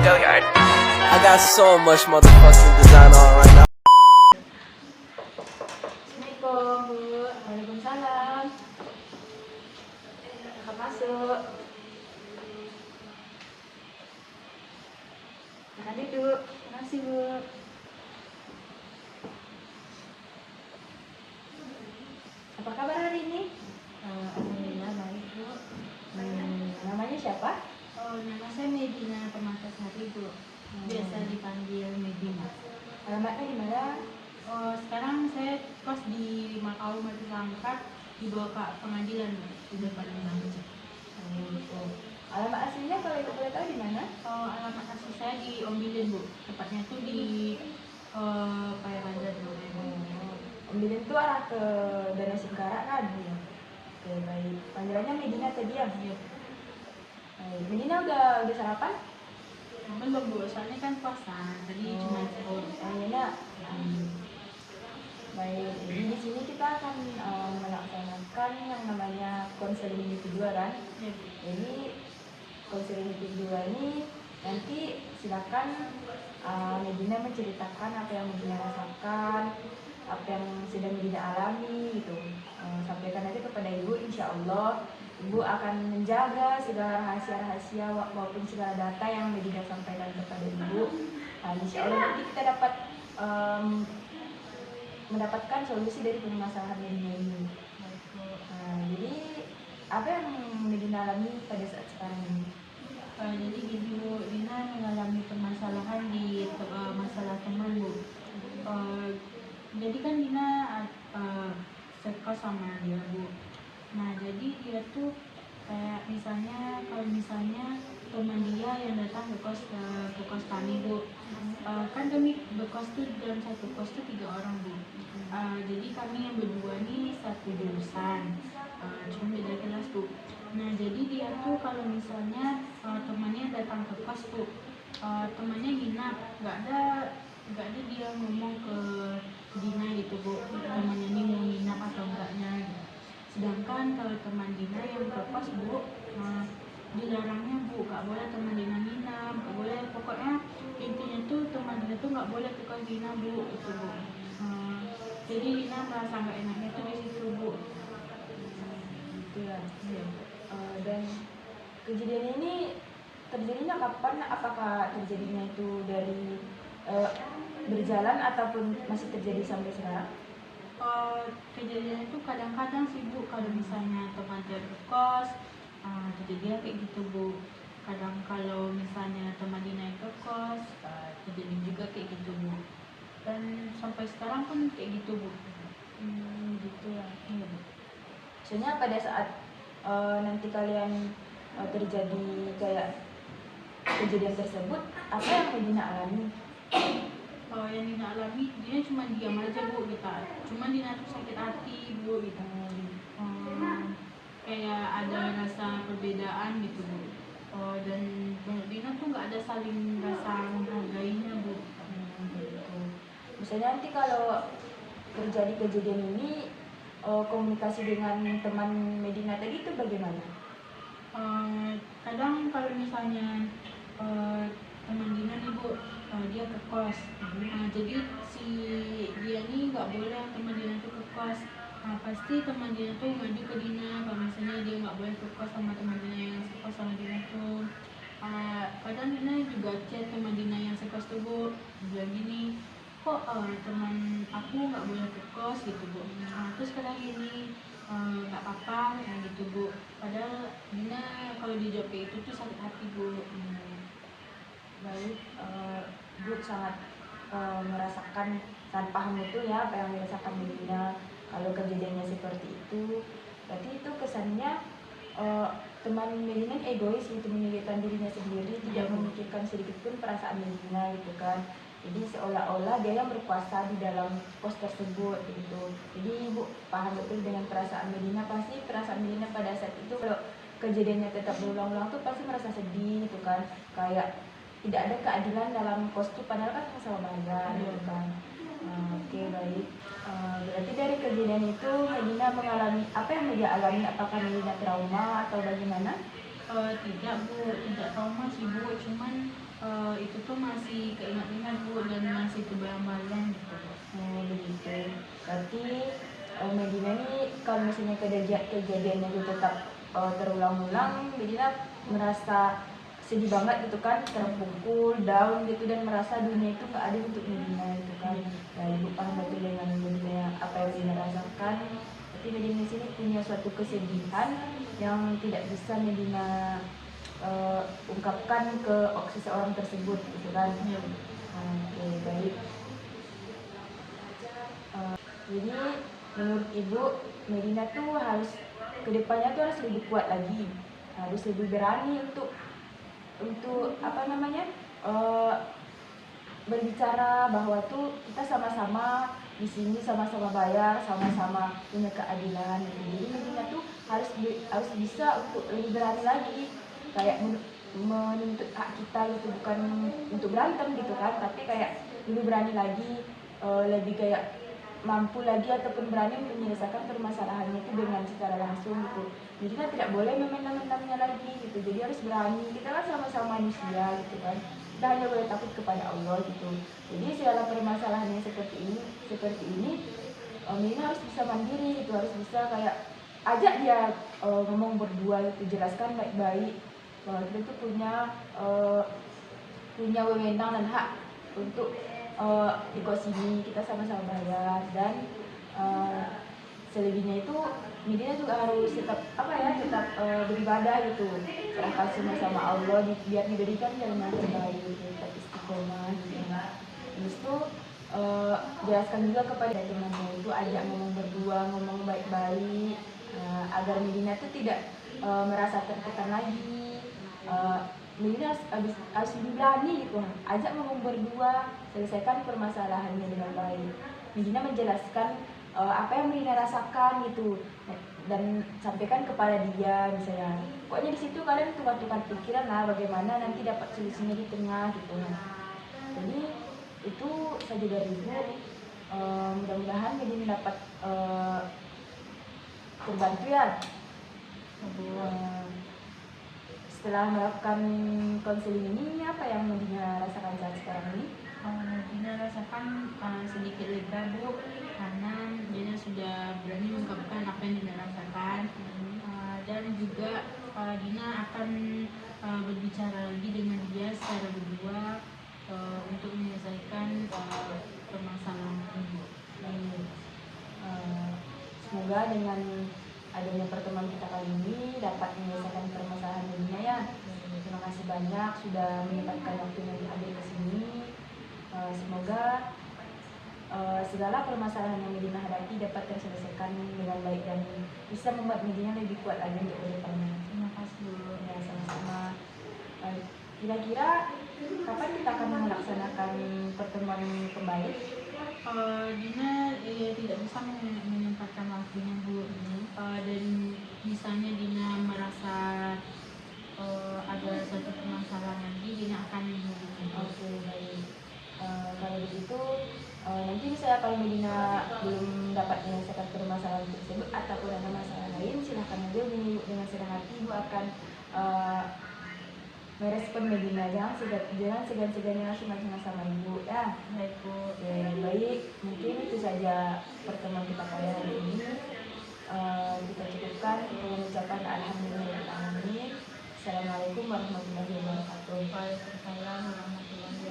Gilliard. I got so much motherfucking design on right now. Assalamualaikum Bu. Waalaikumsalam. Kakak masuk. Makan duduk. Terima kasih Bu. Apa kabar hari ini? Alhamdulillah baik Bu. Namanya siapa? Oh, nama saya Medina Permatasari Bu. Biasa dipanggil Medina. Alamatnya di mana? Oh, sekarang saya kos di Makau Mati Langkat di bawah Kak Pengadilan Bu. Di depan Langkat. Gitu. Alamat aslinya kalau ibu boleh tahu di mana? Oh, alamat asli saya di Ombilin Bu. Tepatnya tuh di Paya Bandar Bu. Ombilin itu arah ke Danau Singkarak kan? Iya. Oke baik. Panggilannya Medina tadi ya? Iya. Baik. Medina udah sarapan? Belum Bu, soalnya kan puasa. Tadi cuma sahur. Medina. Baik. Jadi di sini kita akan melaksanakan yang namanya konseling individu kan? Iya Bu. Jadi konseling individu ini nanti silakan Medina menceritakan apa yang Medina rasakan, apa yang sedang Medina alami gitu. Sampaikan aja kepada ibu, insya Allah ibu akan menjaga segala rahasia-rahasia maupun segala data yang Medina sampaikan kepada ibu. Insya Allah nanti kita dapat mendapatkan solusi dari permasalahan Medina ini. Jadi apa yang Medina alami pada saat sekarang ini? Jadi Ibu Dina mengalami permasalahan di masalah teman Bu. Jadi kan Dina sekos sama dia Bu. Nah jadi dia tuh kayak misalnya kalau misalnya teman dia yang datang ke kos kami Bu. Kan kami berkos tuh dalam satu kos tuh 3 orang Bu. Jadi kami yang berdua nih satu jurusan, cuma beda kelas Bu. Nah jadi dia tuh kalau misalnya temannya datang ke kos tuh, temannya nginap, nggak ada dia ngomong ke Dina gitu Bu, temannya ini mau nginap atau enggaknya gitu. Sedangkan kalau teman Dina yang ke kos Bu, dilarangnya Bu, nggak boleh teman Dina nginap, nggak boleh, pokoknya intinya tuh teman Dina tuh nggak boleh ke kos Dina Bu, gitu Bu. Jadi Dina merasa nggak enaknya tuh di situ Bu. Gitu ya. Dan kejadian ini terjadinya kapan? Apakah terjadinya itu dari berjalan ataupun masih terjadi sampai sekarang? Kejadian itu kadang-kadang sih Bu, kalau misalnya teman dia ke kos, kejadian kayak gitu Bu. Kadang kalau misalnya teman Dina ke kos, kejadian juga kayak gitu Bu. Dan sampai sekarang pun kayak gitu Bu. Gitu ya. Iya Bu. Soalnya pada saat nanti kalian terjadi kayak kejadian tersebut, apa yang Medina alami? Yang Dina alami, dia cuma diam aja Bu, gitu. Cuma Dina tuh sakit hati Bu, gitu. Kayak ada rasa perbedaan gitu Bu. Dan menurut Dina tuh nggak ada saling rasa menghargainya Bu. Gitu. Misalnya nanti kalau terjadi kejadian ini, komunikasi dengan teman Medina tadi itu bagaimana? Kadang kalau misalnya teman Dina nih Bu, dia ke kos. Jadi si dia nih nggak boleh teman Dina tuh ke kos. Pasti teman Dina tuh ngadu ke Dina kalau misalnya dia nggak boleh ke kos sama teman Dina yang sekos sama Dina tuh. Kadang Dina juga chat teman Dina yang sekos tuh Bu, bilang gini, kok teman aku nggak boleh ke kos gitu Bu. Terus kadang gini, nggak apa-apa ya gitu Bu. Padahal Dina kalau dijawab kayak itu tuh sakit hati Bu. Baik, Bu sangat merasakan, sangat paham itu ya apa yang dirasakan Medina kalau kejadiannya seperti itu. Berarti itu kesannya teman Medina egois gitu, memikirkan dirinya sendiri, tidak memikirkan sedikit pun perasaan Medina gitu kan. Jadi seolah-olah dia yang berkuasa di dalam pos tersebut gitu. Jadi Ibu paham betul dengan perasaan Medina. Pasti perasaan Medina pada saat itu kalau kejadiannya tetap berulang-ulang tuh pasti merasa sedih gitu kan. Kayak tidak ada keadilan dalam pos itu, padahal kan sama bangga gitu kan. Oke, baik. Berarti dari kejadian itu Medina mengalami apa yang Medina alami? Apakah Medina trauma atau bagaimana? Tidak Bu, tidak trauma sih Bu, cuman itu tuh masih keingat-ingat Bu dan masih terbayang-bayang gitu Bu. Oh begitu. Berarti Medina ini kalau misalnya kejadiannya itu tetap terulang-ulang, Medina merasa sedih banget gitu kan, terpukul, down gitu, dan merasa dunia itu gak adil untuk Medina gitu kan. Nah, Ibu paham betul dengan Medina apa yang Medina rasakan. Tapi Medina di sini punya suatu kesedihan yang tidak bisa Medina ungkapkan ke seseorang tersebut gitu kan. Ya, Oke, baik. Jadi menurut Ibu, Medina tuh harus kedepannya tuh harus lebih kuat lagi, harus lebih berani untuk apa namanya berbicara bahwa tuh kita sama-sama di sini, sama-sama bayar, sama-sama punya keadilan gitu. Jadi Medina tuh harus bisa untuk lebih berani lagi, kayak menuntut hak kita gitu, bukan untuk berantem gitu kan, tapi kayak lebih berani lagi, lebih kayak mampu lagi ataupun berani menyelesaikan permasalahannya itu dengan secara langsung gitu. Jadi kan tidak boleh memendam-mendamnya lagi gitu. Jadi harus berani. Kita kan sama-sama manusia gitu kan. Kita hanya boleh takut kepada Allah gitu. Jadi segala permasalahan yang seperti ini, Mina harus bisa mandiri gitu, harus bisa kayak ajak dia ngomong berdua gitu, jelaskan baik-baik bahwa kita tuh punya wewenang dan hak untuk di kos ini kita sama-sama bayar, dan selebihnya itu Medina juga harus tetap beribadah gitu, serahkan semua sama Allah, biar diberikan jalan yang terbaik, tetap istiqomah gitu. Terus itu jelaskan juga kepada temannya itu, ajak ngomong berdua, ngomong baik-baik, agar Medina itu tidak merasa tertekan lagi. Medina harus lebih berani gitu, ajak ngomong berdua, selesaikan permasalahannya dengan baik. Medina menjelaskan apa yang Medina rasakan gitu, dan sampaikan kepada dia misalnya. Pokoknya di situ kalian tukar-tukar pikiran lah, bagaimana nanti dapat solusinya di tengah gitu. Jadi itu saja dari Ibu. Mudah-mudahan Medina dapat terbantu ya. Setelah melakukan konseling ini, apa yang Medina rasakan saat sekarang ini? Dina rasakan sedikit lega Bu, karena Dina sudah berani mengungkapkan apa yang Dina rasakan. Dan juga Dina akan berbicara lagi dengan dia secara berdua untuk menyelesaikan permasalahan ini. Semoga dengan adanya pertemuan kita kali ini dapat menyelesaikan permasalahan dunia ya. Terima kasih banyak sudah menyempatkan waktunya hadir ke sini. Semoga segala permasalahan yang Medina hadapi dapat terselesaikan dengan baik dan bisa membuat Medina lebih kuat lagi untuk kedepannya. Terima kasih Bu. Ya, sama-sama. Kira-kira kapan kita akan melaksanakan pertemuan kembali? Dina tidak bisa menyempatkan waktunya Bu. Dan misalnya Dina merasa ada satu permasalahan lagi, Dina akan menghubungi. Oke, baik. Kalau begitu nanti misalnya kalau Medina belum dapat menyelesaikan permasalahan tersebut ataupun ada masalah lain, silahkan aja hubungi Ibu dengan senang hati. Ibu akan merespon Medina, jangan segan-segannya langsung sama Ibu ya. Baik Bu. Baik, mungkin itu saja pertemuan kita pada hari ini. Kita cukupkan, kita mengucapkan alhamdulillahirrahmanirrahim. Assalamualaikum warahmatullahi wabarakatuh. Waalaikumsalam warahmatullahi wabarakatuh.